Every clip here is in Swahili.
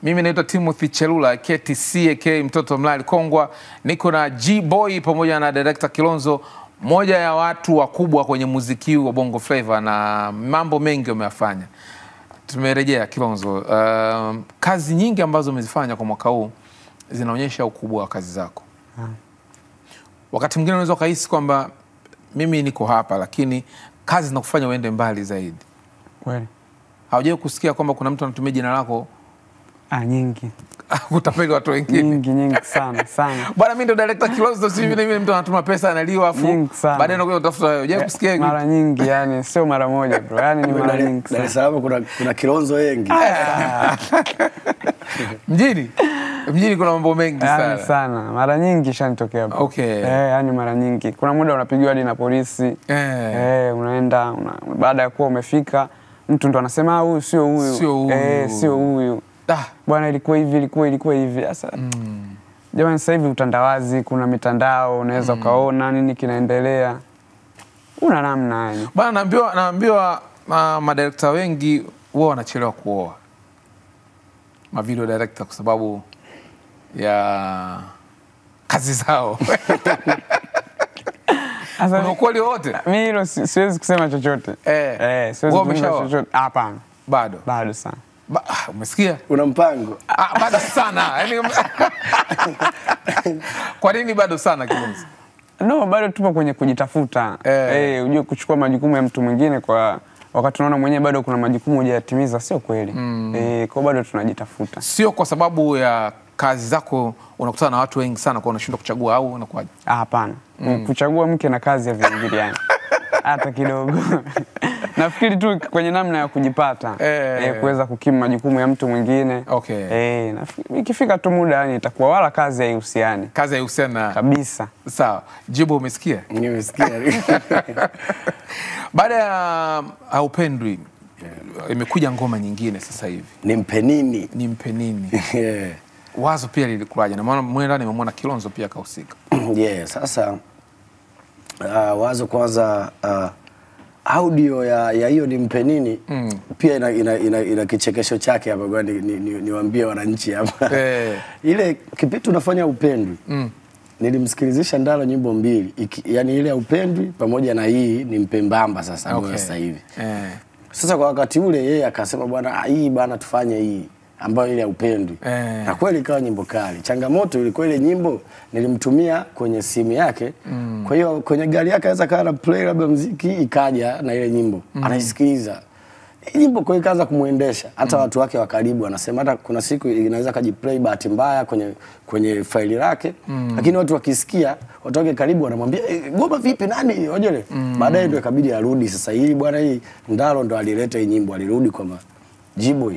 Mimi naitwa Timothy Chelula, KTC mtoto Mlali Kongwa. Niko na G-Boy pamoja na director Kilonzo, moja ya watu wakubwa kwenye muziki wa Bongo Flava na mambo mengi wameyafanya. Tumerejea Kilonzo. Kazi nyingi ambazo umezifanya kwa mwaka huu zinaonyesha ukubwa wa kazi zako. Wakati mwingine unaweza kuhisi kwamba mimi niko hapa, lakini kazi zinakufanya uende mbali zaidi. Kweli. Haujawahi kusikia kwamba kuna mtu anatumia jina lako nyingi kutapeli watu wengine? Nyingi sana. Bwana, mimi ndo director Kilonzo, si mimi mtu anatuma pesa analiwa afu baadaye unakuja kutafuta wewe. Hujawahi kusikia hivi? Mara nyingi, yani sio mara moja bro. Yani ni mara nyingi. Dar es Salaam kuna Kilonzo wengi. Mjini kuna mambo mengi sana. Mara nyingi shanitokea bro. Okay. Yani mara nyingi. Kuna muda unapigiwa hadi na polisi. Unaenda baada ya kuwa umefika mtu ndo anasema huyu sio huyu. Sio huyu. Bwana ilikuwa hivi. Sasa jamani, sasa hivi utandawazi, kuna mitandao, unaweza ukaona nini kinaendelea. Una namna yani. Bwana, naambiwa madirector wengi wao wanachelewa kuoa video director kwa sababu ya kazi zao. Kuna ukweli wote? Mimi hilo siwezi kusema chochote. Siwezi kusema chochote. Hapana. Bado sana. Umesikia? Una mpango? Bado sana. Kwa nini bado sana Kilonzo? No, bado tupo kwenye kujitafuta. Unajua kuchukua majukumu ya mtu mwingine kwa wakati unaona mwenyewe bado kuna majukumu hujayatimiza, sio kweli. Kwa bado tunajitafuta. Sio kwa sababu ya kazi zako unakutana na watu wengi sana kwa unashindwa kuchagua au unakuaje? Hapana. Kuchagua mke na kazi ya viingiliani. Hata kidogo. Nafikiri tu kwenye namna ya kujipata, kuweza kukimu majukumu ya mtu mwingine. Nafikiri ikifika tu muda yani itakuwa wala kazi haihusiani. Kazi haihusiana kabisa. Sawa. Jibu, umesikia? Nimesikia. Baada ya Haupendwi imekuja ngoma nyingine sasa hivi. Nimpe nini? Wazo pia lilikuwaje? Na maana mwenyewe nimemwona Kilonzo pia kahusika. Sasa wazo kwanza, audio ya hiyo Nimpe nini pia ina kichekesho chake hapa, kwa niwaambie wananchi hapa. Ile kipindi tunafanya Upendwi, nilimsikilizisha Ndalo nyimbo mbili, yani ile ya Upendwi pamoja na hii Nimpe mbamba sasa sasa hivi. Sasa kwa wakati ule yeye akasema bwana, hii bwana tufanye hii ambayo ile ya Upendwi. Na kweli ikawa nyimbo kali. Changamoto ilikuwa ile nyimbo nilimtumia kwenye simu yake. Kwa hiyo kwenye gari yake aweza kaa na play labda muziki, ikaja na ile nyimbo. Anaisikiliza. Nyimbo kwa ikaanza kumuendesha. Hata watu wake wa karibu wanasema hata kuna siku inaweza kajiplay bahati mbaya kwenye faili lake. Lakini watu wakisikia, watu wake karibu wanamwambia ngoma vipi nani? Wajele. Baadaye ndio ikabidi arudi sasa hili bwana, hii Ndalo ndo alileta hii nyimbo, alirudi kwa G-Boy.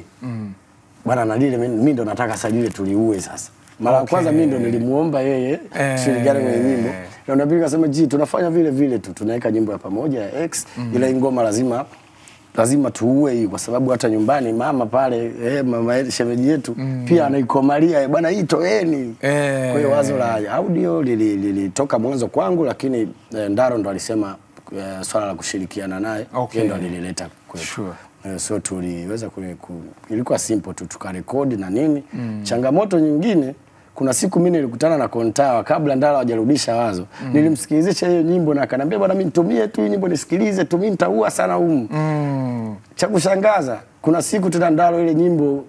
Bwana na lile mimi ndo nataka sajili tuliue sasa. Mara kwanza mimi ndo nilimuomba yeye tushirikiane kwenye nyimbo. Na nabii akasema tunafanya vile tu, tunaweka nyimbo ya pamoja ya X, ile ngoma lazima tuue hii kwa sababu hata nyumbani mama pale mama shemeji yetu pia anaikomalia bwana hii toeni. Kwa hiyo wazo la audio lilitoka mwanzo kwangu, lakini Ndaro ndo alisema swala la kushirikiana naye ndo lilileta kwetu. So tuliweza ilikuwa simple tu, tukarekodi na nini. Changamoto nyingine, kuna siku mimi nilikutana na Kontawa kabla Ndalo hajarudisha wazo. Nilimsikilizisha hiyo nyimbo na akaniambia bwana mimi nitumie tu nyimbo nisikilize tu, mimi nitaua sana humu. Cha kushangaza, kuna siku tena Ndalo ile nyimbo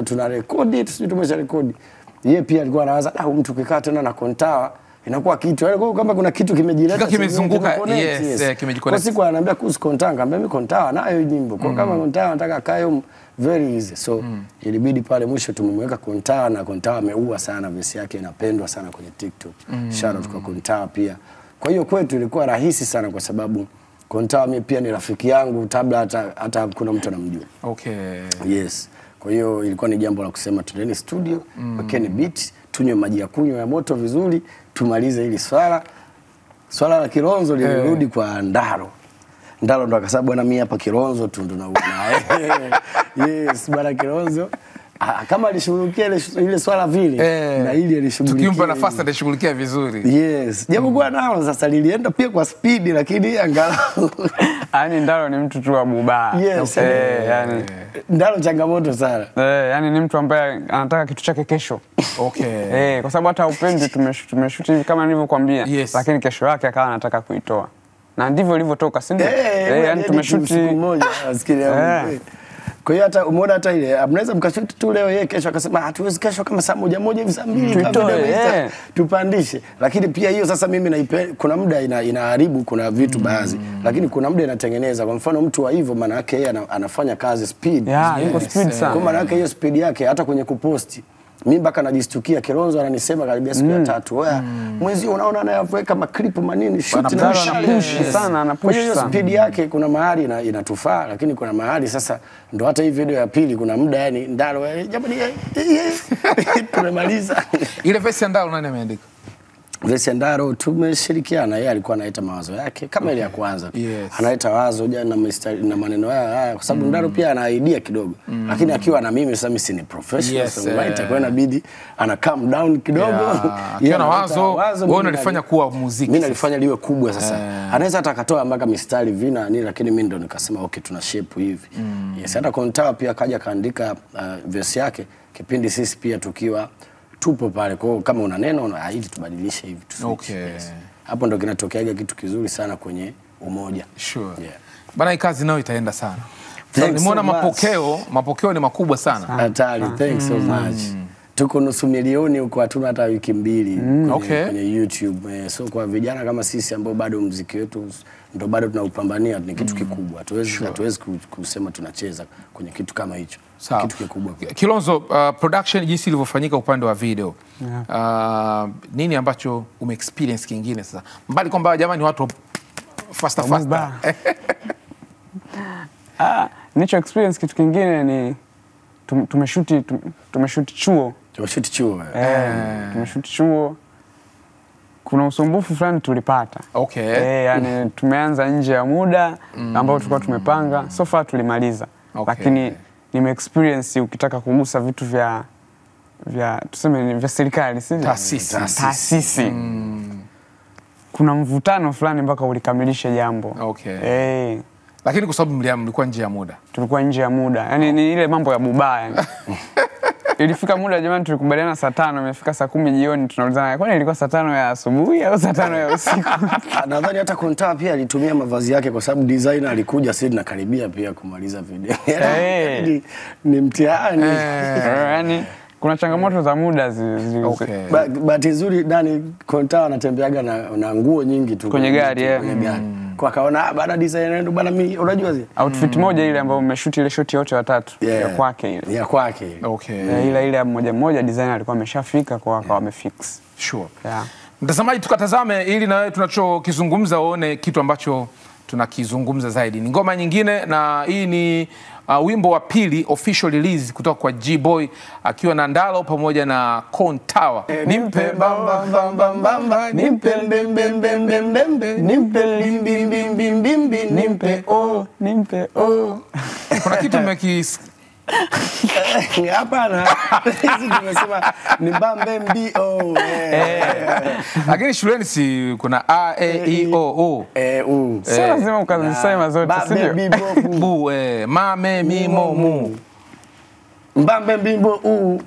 tunarekodi, tumesha rekodi. Yeye pia alikuwa anawaza mtu kikaa tena na Kontawa inakuwa kitu yani kama kuna kitu kimejileta kimezunguka. Kimejiconnect. Kwa siku ananiambia kuhusu Kontawa, ngambia mimi Kontawa nayo nyimbo. Kwa kama Kontawa nataka kae very easy. So ilibidi pale mwisho tumemweka Kontawa, na Kontawa ameua sana, verse yake inapendwa sana kwenye TikTok. Shout out kwa Kontawa pia. Kwa hiyo kwetu ilikuwa rahisi sana kwa sababu Kontawa mimi pia ni rafiki yangu kabla hata kuna mtu anamjua. Yes. Kwa hiyo ilikuwa ni jambo la kusema tuendeni studio, wekeni beat, tunywe maji ya kunywa ya moto vizuri, tumalize hili swala la Kilonzo lilirudi kwa Ndaro. Ndaro ndo akasema bwana mimi hapa Kilonzo tu ndo naona. Yes, bwana Kilonzo Kama alishughulikia ile swala vile na ili alishughulikia. Tukimpa nafasi atashughulikia vizuri. Yes. Japokuwa nalo sasa lilienda pia kwa speed lakini angalau yani Ndaro ni mtu tu wa bubaa. Yes. Yani Ndaro changamoto sana. Yani ni mtu ambaye anataka kitu chake kesho. Okay. Kwa sababu hata upendi tumeshoot hivi kama nilivyokuambia. Yes. Lakini kesho yake akawa anataka kuitoa. Na ndivyo ilivyotoka, si ndio? Yani tumeshoot siku moja asikia. Kwa hiyo hata umeona hata ile mnaweza mkashoot tu leo yeye kesho akasema hatuwezi kesho kama saa moja hivi saa 2 tupandishe. Lakini pia hiyo sasa mimi kuna muda inaharibu kuna vitu baadhi. Lakini kuna muda inatengeneza. Kwa mfano mtu wa hivyo maana yake yeye anafanya kazi speed. Yuko speed sana. Kwa maana yake hiyo speed yake hata kwenye kuposti mimi mpaka najistukia Kilonzo ananisema karibia siku ya 3. Wewe mwezi unaona anayaweka maklipu manini shoot na push sana anapush sana. Speed yake kuna mahali inatufaa lakini kuna mahali sasa ndo hata hii video ya pili kuna muda yani Ndaro jamani tumemaliza. Ile verse ya Ndaro nani ameandika? Verse ya Ndaro tumeshirikiana, yeye alikuwa analeta mawazo yake kama ile ya kwanza. Analeta wazo jana na maneno haya kwa sababu Ndaro pia ana idea kidogo. Lakini akiwa na mimi sasa mimi si ni professional songwriter kwa inabidi ana calm down kidogo. Akiwa na wazo wewe unalifanya kuwa muziki. Mimi nalifanya liwe kubwa sasa. Anaweza hata akatoa mpaka mistari vina nini lakini mimi ndo nikasema okay tuna shape hivi. Yes, hata Kontawa pia kaja kaandika verse yake kipindi sisi pia tukiwa tupo pale. Kwa kama una neno unaahidi tubadilishe hivi tu. Okay. Hapo ndo kinatokeaga kitu kizuri sana kwenye umoja. Sure. Bana hii kazi nayo itaenda sana. Nimeona mapokeo ni makubwa sana. Hatari. Thanks so much. Tuko nusu milioni huko hatuna hata wiki 2 kwenye YouTube. So kwa vijana kama sisi ambao bado muziki wetu ndo bado tunaupambania ni kitu kikubwa. Hatuwezi kusema tunacheza kwenye kitu kama hicho. Kitu kikubwa. Kilonzo, production jinsi ilivyofanyika upande wa video. Nini ambacho umeexperience kingine sasa? Mbali kwamba jamani watu faster. Nicho experience kitu kingine ni tumeshoot chuo. Tumeshoot chuo. Kuna usumbufu fulani tulipata. Yani tumeanza nje ya muda ambao tulikuwa tumepanga. So far tulimaliza. Lakini nime experience ukitaka kugusa vitu vya tuseme vya serikali, si taasisi. Kuna mvutano fulani mpaka ulikamilishe jambo. Lakini kwa sababu mlikuwa nje ya muda. Tulikuwa nje ya muda. Yaani ni ile mambo ya bubaya yani. Ilifika muda jamani tulikubaliana saa 5 imefika saa 10 jioni tunaulizana kwani ilikuwa saa 5 ya asubuhi au saa 5 ya usiku. Nadhani hata Kontawa pia alitumia mavazi yake kwa sababu designer alikuja sisi tunakaribia pia kumaliza video. Ni mtihani. Yaani kuna changamoto za muda bahati nzuri Dani Kontawa anatembeaga na nguo nyingi tu kwenye gari. Kwa kaona baada designer ndo bana mimi unajua zile outfit moja ile ambayo umeshoot ile shot yote watatu ya kwake ile. Ya kwake. Ile moja designer alikuwa ameshafika kwa akawa amefix. Sure. Mtazamaji tukatazame ili na wewe tunachokizungumza uone kitu ambacho tunakizungumza zaidi. Ni ngoma nyingine na hii ni wimbo wa pili official release kutoka kwa G-Boy akiwa na Ndaro pamoja na Kontawa. Nimpe bamba bamba bamba nimpe mbembe mbembe mbembe nimpe limbi mbimbi mbimbi nimpe Kuna kitu hapana. Sisi tumesema ni bambe mbio. Lakini shuleni si kuna a e i o u. Sio lazima ukazisema zote, sio? Bu ma me mi mo mu. Mbambe mbimbo u.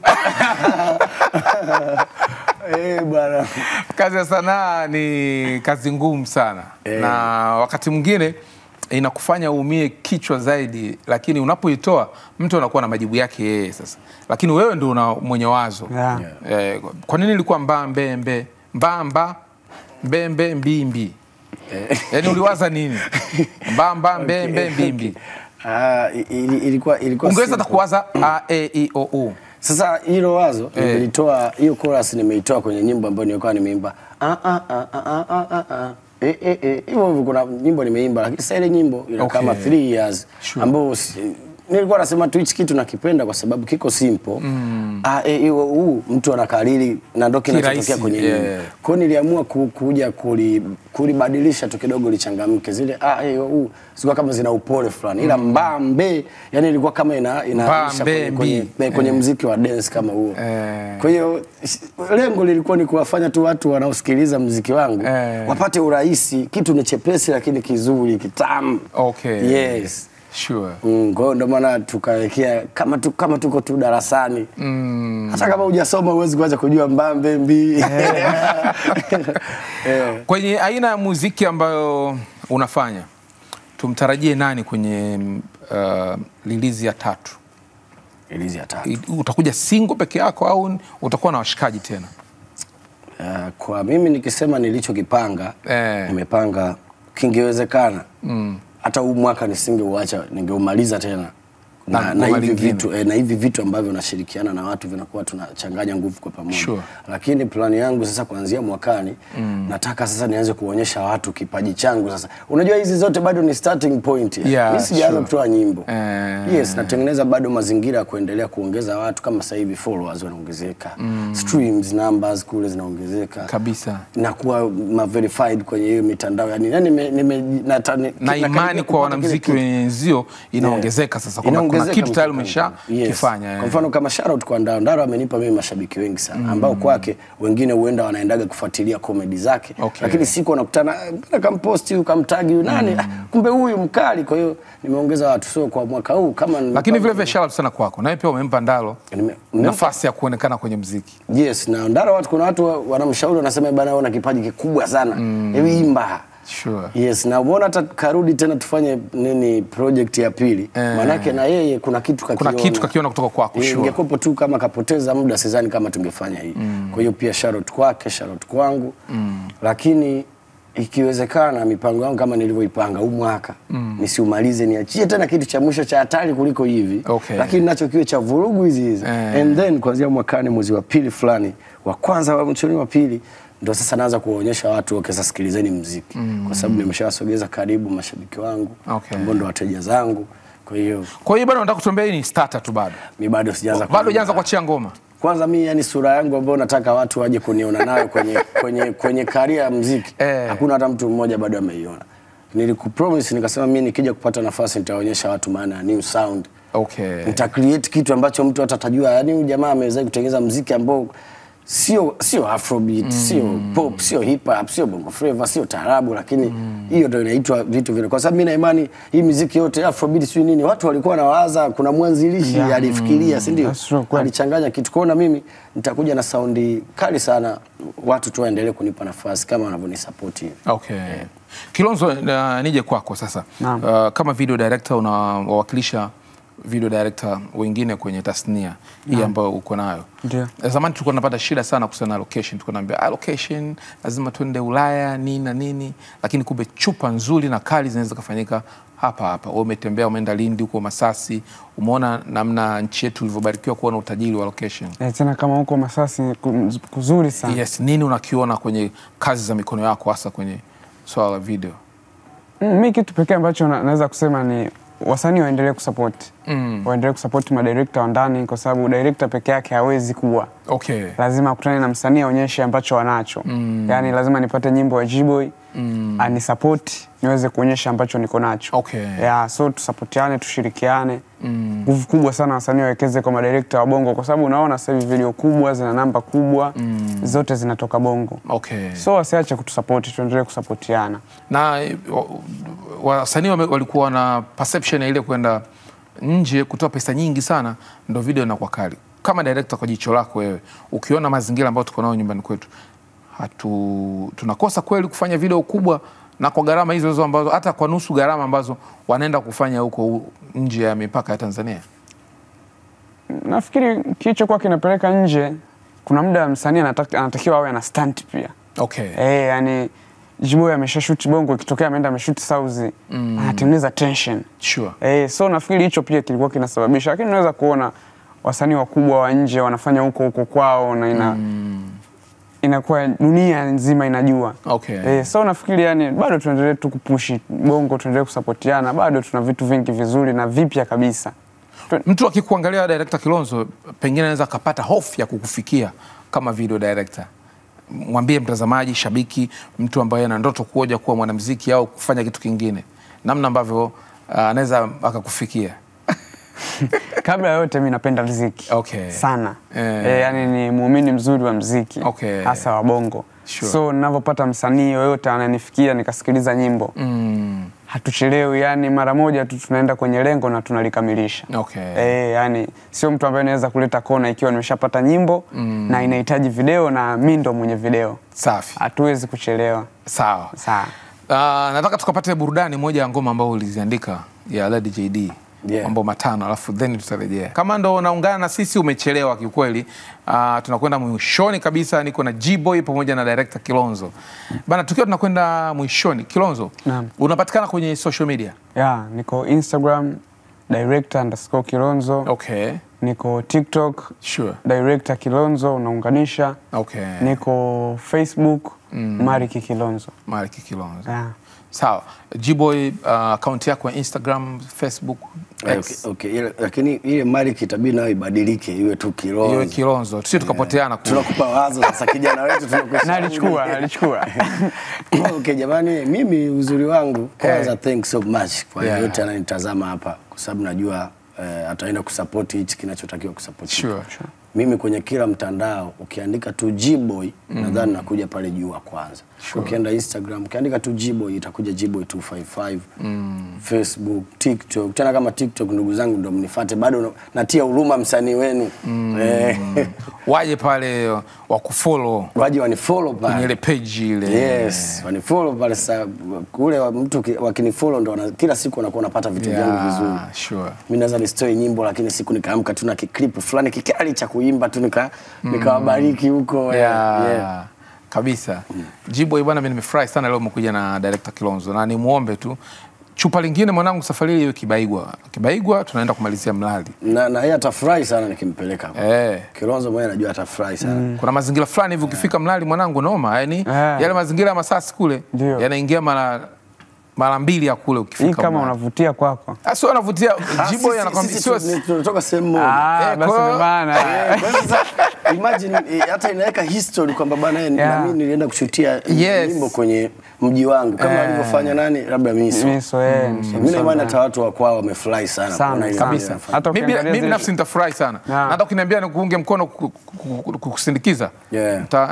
Bwana. Kazi ya sanaa ni kazi ngumu sana. Na wakati mwingine inakufanya uumie kichwa zaidi, lakini unapoitoa mtu anakuwa na majibu yake yeye sasa. Lakini wewe ndio una mwenye wazo. Kwa nini ilikuwa mbambe mbembe mbimbi? Yaani uliwaza nini? Mbamba mbembe mbimbi. Ilikuwa ungeweza kuwaza a e i o u. Sasa hilo wazo nilitoa, hiyo chorus nimeitoa kwenye nyimbo ambayo nilikuwa nimeimba hivyo kuna nyimbo nimeimba, lakini sasa ile nyimbo ina kama 3 years ambayo nilikuwa nasema tu hichi kitu nakipenda kwa sababu kiko simple. Mtu anakariri na ndio kinachotokea kwenye nyimbo. Kwa hiyo niliamua kuja kulibadilisha tu kidogo lichangamke. Zile sikuwa kama zina upole fulani. Ila mbambe, yani ilikuwa kama inaisha kwenye muziki wa dance kama huo. Kwa hiyo lengo lilikuwa ni kuwafanya tu watu wanaosikiliza muziki wangu wapate urahisi, kitu ni chepesi lakini kizuri, kitamu. Yes. Sure. Kwa hiyo ndio maana tukawekea kama tuko tu darasani. Hata kama hujasoma huwezi kuanza kujua mbambe mbi. Kwenye aina ya muziki ambayo unafanya, tumtarajie nani kwenye release ya 3? Release ya 3. Utakuja single peke yako au utakuwa na washikaji tena? Kwa mimi nikisema nilichokipanga, nimepanga kingewezekana. Hata huu mwaka nisingeuacha, ningeumaliza tena na hivi vitu ambavyo nashirikiana na watu vinakuwa tunachanganya nguvu kwa pamoja. Lakini plani yangu sasa kuanzia mwakani nataka sasa nianze kuonyesha watu kipaji changu sasa. Unajua hizi zote bado ni starting point. Mimi sijaanza kutoa nyimbo. Yes, natengeneza bado mazingira ya kuendelea kuongeza watu kama sasa hivi followers wanaongezeka. Streams numbers kule zinaongezeka. Kabisa. Na kuwa verified kwenye hiyo mitandao. Na imani kwa wanamuziki wenzio inaongezeka sasa kwa kitu tayari umeshakifanya. Kwa mfano kama Shoutout kwa Ndaro amenipa mimi mashabiki wengi sana ambao kwake wengine huenda wanaendaga kufuatilia comedy zake. Lakini siku wanakutana kamposti huyu kamtagi huyu nani kumbe huyu mkali. Kwa hiyo nimeongeza watu so kwa mwaka huu kama lakini vile vile Shoutout sana kwako. Na pia umempa Ndaro nafasi ya kuonekana kwenye muziki. Yes, na Ndaro kuna watu wanamshauri wanasema bana una kipaji kikubwa sana. Imba. Yes, na umeona hata karudi tena tufanye project ya pili. Manake na yeye kuna kitu kakiona kutoka kwako. Ingekopo tu kama kapoteza muda sidhani kama tungefanya hii. Kwa hiyo pia Shoutout kwake, Shoutout kwangu. Lakini ikiwezekana mipango yangu kama nilivyoipanga huu mwaka nisiumalize, niachie tena kitu cha mwisho cha hatari kuliko hivi. Lakini nacho kiwe cha vurugu hizi. And then kuanzia mwakani mwezi wa pili fulani, wa kwanza wa mwezi wa pili ndio sasa naanza kuwaonyesha watu sasa sikilizeni muziki. Kwa sababu nimeshawasogeza karibu mashabiki wangu, ambao ndio wateja zangu. Kwa hiyo bado nataka kutuambia hii ni starter tu bado. Mimi bado sijaanza. Bado hujaanza kuachia ngoma. Kwanza mimi yani sura yangu ambayo nataka watu waje kuniona nayo kwenye career ya muziki. Hakuna hata mtu mmoja bado ameiona. Nilikupromise nikasema mimi nikija kupata nafasi nitaonyesha watu maana ya new sound. Nita create kitu ambacho mtu atajua yani huyu jamaa ameweza kutengeneza muziki ambao sio afrobeat, sio pop, sio hip hop, sio bongo flava, sio taarabu, lakini hiyo ndio inaitwa vitu vile. Kwa sababu mimi na imani hii muziki yote afrobeat sio nini, watu walikuwa wanawaza kuna mwanzilishi alifikiria, si ndio? Alichanganya kitu. Kwa na mimi nitakuja na saundi kali sana, watu tu waendelee kunipa nafasi kama wanavyonisupport. Kilonzo, nije kwako sasa. Kama video director unawakilisha video director wengine kwenye tasnia hii ambayo uko nayo. Zamani tulikuwa tunapata shida sana kuhusiana na location. Tulikuwa tunaambia location lazima tuende Ulaya nini na nini, lakini kumbe chupa nzuri na kali zinaweza kufanyika hapa hapa. Wewe umetembea, umeenda Lindi huko Masasi, umeona namna nchi yetu ilivyobarikiwa kuwa na utajiri wa location. Tena kama huko Masasi kuzuri sana. Yes, nini unakiona kwenye kazi za mikono yako hasa kwenye swala la video? Mimi kitu pekee ambacho naweza kusema ni wasanii waendelee kusupport. Waendelee kusupport madirector wa ndani kwa sababu director peke yake hawezi kuwa. Lazima akutane na msanii aonyeshe ambacho wanacho. Yaani lazima nipate nyimbo ya G-Boy, anisupport niweze kuonyesha ambacho niko nacho. So tusupportiane, tushirikiane. Nguvu kubwa sana wasanii wawekeze kwa madirector wa Bongo kwa sababu unaona sasa hivi video kubwa zina namba kubwa, zote zinatoka Bongo. So wasiache kutusupport, tuendelee kusupportiana. Na wasanii walikuwa na perception ile kwenda nje kutoa pesa nyingi sana ndio video inakuwa kali. Kama director, kwa jicho lako wewe, ukiona mazingira ambayo tuko nayo nyumbani kwetu, tunakosa kweli kufanya video kubwa na kwa gharama hizo ambazo hata kwa nusu gharama ambazo wanaenda kufanya huko nje ya mipaka ya Tanzania? Nafikiri kicho kwa kinapeleka nje, kuna muda msanii anatakiwa awe na stunt pia. Yani G-Boy ameshashoot Bongo, ikitokea ameenda ameshoot South, anatengeneza tension. So nafikiri hicho pia kilikuwa kinasababisha, lakini unaweza kuona wasanii wakubwa wa nje wanafanya huko kwao na inakuwa dunia nzima inajua. So nafikiri yani bado tuendelee tu kupush Bongo, tuendelee kusupportiana, bado tuna vitu vingi vizuri na vipya kabisa. Mtu akikuangalia director Kilonzo pengine anaweza akapata hofu ya kukufikia kama video director. Mwambie mtazamaji, shabiki, mtu ambaye ana ndoto kuja kuwa mwanamuziki au kufanya kitu kingine, namna ambavyo anaweza akakufikia. Kabla ya yote mimi napenda muziki sana. Yani ni muumini mzuri wa muziki, hasa wa bongo. So ninavyopata msanii yoyote ananifikia nikasikiliza nyimbo, hatuchelewi, yani mara moja tu tunaenda kwenye lengo na tunalikamilisha. Yani sio mtu ambaye anaweza kuleta kona ikiwa nimeshapata nyimbo na inahitaji video na mimi ndo mwenye video. Safi. Hatuwezi kuchelewa. Sawa. Nataka tukapate burudani moja ya ngoma ambayo uliziandika ya Lady JD. Mambo matano alafu then tutarejea. Kama ndo unaungana na sisi umechelewa kiukweli. Tunakwenda mwishoni kabisa, niko na G-Boy pamoja na director Kilonzo. Bana, tukiwa tunakwenda mwishoni, Kilonzo, unapatikana kwenye social media? Niko Instagram director_Kilonzo. Niko TikTok director Kilonzo unaunganisha. Niko Facebook Mariki Kilonzo. Mariki Kilonzo. Sawa. G-Boy, account yako ya Instagram, Facebook, X. Lakini ile Mariki itabidi nayo ibadilike iwe tu Kilonzo. Iwe Kilonzo. Sisi tukapoteana kule. Tunakupa wazo sasa, kijana wetu tunakushukuru. Nalichukua. Jamani, mimi uzuri wangu kwanza, thanks so much kwa yote ananitazama hapa, kwa sababu najua ataenda kusupport hichi kinachotakiwa kusupport. Mimi kwenye kila mtandao ukiandika tu G-Boy nadhani nakuja pale juu wa kwanza. Ukienda Instagram ukiandika tu G-Boy itakuja G-Boy 255. Facebook, TikTok. Tena kama TikTok ndugu zangu ndo mnifuate, bado natia huruma msanii wenu. Waje pale wakufollow. Waje wanifollow pale. Kwenye ile page ile. Wanifollow pale sasa, kule mtu wakinifollow ndo kila siku anakuwa anapata vitu vyangu vizuri. Mimi naweza nistoe nyimbo lakini siku nikaamka tu na clip fulani kikali cha kuimba tu nikawabariki huko. Kabisa. G-Boy bwana, mimi nimefurahi sana leo umekuja na director Kilonzo, na nimuombe tu chupa lingine mwanangu safari ile iwe Kibaigwa tunaenda kumalizia Mlali. Na yeye atafurahi sana nikimpeleka. Kilonzo mwenyewe anajua atafurahi sana. Kuna mazingira fulani hivi ukifika Mlali mwanangu noma, yani yale mazingira ya Masasi kule yanaingia mara mbili ya kule ukifika. Hii kama unavutia kwako. Sio unavutia, G-Boy anakwambia sio tunatoka sehemu moja. Basi maana. Imagine hata inaweka history kwamba bana na mimi nilienda kushutia nyimbo kwenye mji wangu kama alivyofanya nani labda Miso. Mimi na maana hata watu wa kwao wamefurahi sana kuona ile kabisa. Mimi nafsi nitafurahi sana. Hata ukiniambia nikuunge mkono kukusindikiza,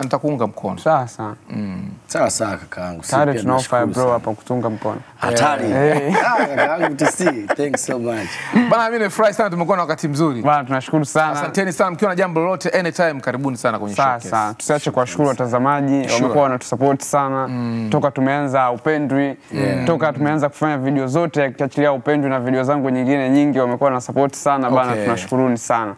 nitakuunga mkono. Sawa kakaangu. Tayari tunaofa bro hapa kutunga mkono. Hatari. Kakaangu TC. Thanks so much. Bana, mimi nimefurahi sana, tumekuwa na wakati mzuri. Bana, tunashukuru sana. Asanteni sana, mkiwa na jambo lolote anytime karibuni sana kwenye showcase. Sawa. Tusiache kuwashukuru watazamaji, wamekuwa wanatusupport sana. Toka tumeanza Upendwi, toka tumeanza kufanya video zote akiachilia Upendwi na video zangu nyingine nyingi, wamekuwa na support sana bana, tunashukuruni sana.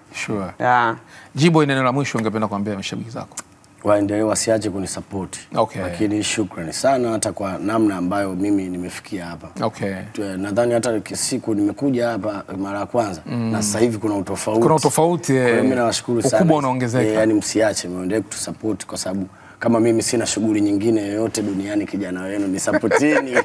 G-Boy, neno la mwisho ungependa kuambia mashabiki zako? Waendelee, wasiache kunisupport. Lakini shukrani sana hata kwa namna ambayo mimi nimefikia hapa. Nadhani hata siku nimekuja hapa mara ya kwanza na sasa hivi kuna utofauti. Mimi nawashukuru sana. Ukubwa unaongezeka. Yani msiache, muendelee kutusupport kwa sababu kama mimi sina shughuli nyingine yoyote duniani, kijana wenu ni supportini.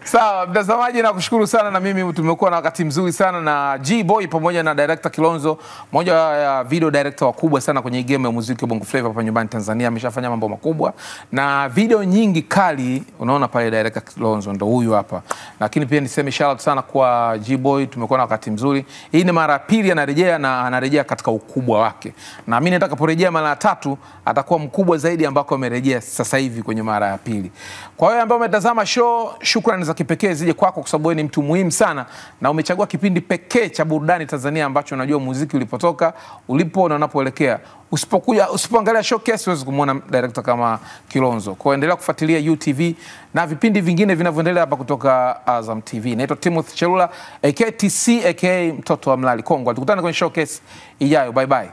Sawa, mtazamaji, nakushukuru sana, na mimi tumekuwa na wakati mzuri sana na G-Boy pamoja na director Kilonzo, mmoja ya video director wakubwa sana kwenye game ya muziki wa Bongo Flava hapa nyumbani Tanzania. Ameshafanya mambo makubwa na video nyingi kali, unaona pale director Kilonzo ndo huyu hapa. Lakini pia niseme shout out sana kwa G-Boy, tumekuwa na wakati mzuri. Hii ni mara pili anarejea na anarejea katika ukubwa wake. Na mimi nataka porejea mara ya tatu atakuwa mkubwa zaidi ambako amerejea sasa hivi kwenye mara ya pili. Kwa hiyo ambao umetazama show, shukrani za kipekee zije kwako kwa sababu wewe ni mtu muhimu sana na umechagua kipindi pekee cha burudani Tanzania ambacho unajua muziki ulipotoka, ulipo na unapoelekea. Usipoangalia showcase huwezi kumuona director kama Kilonzo. Kwa hiyo endelea kufuatilia UTV na vipindi vingine vinavyoendelea hapa kutoka Azam TV. Naitwa Timothy Chelula aka TC aka mtoto wa Mlali Kongwa. Tukutane kwenye showcase ijayo. Bye bye.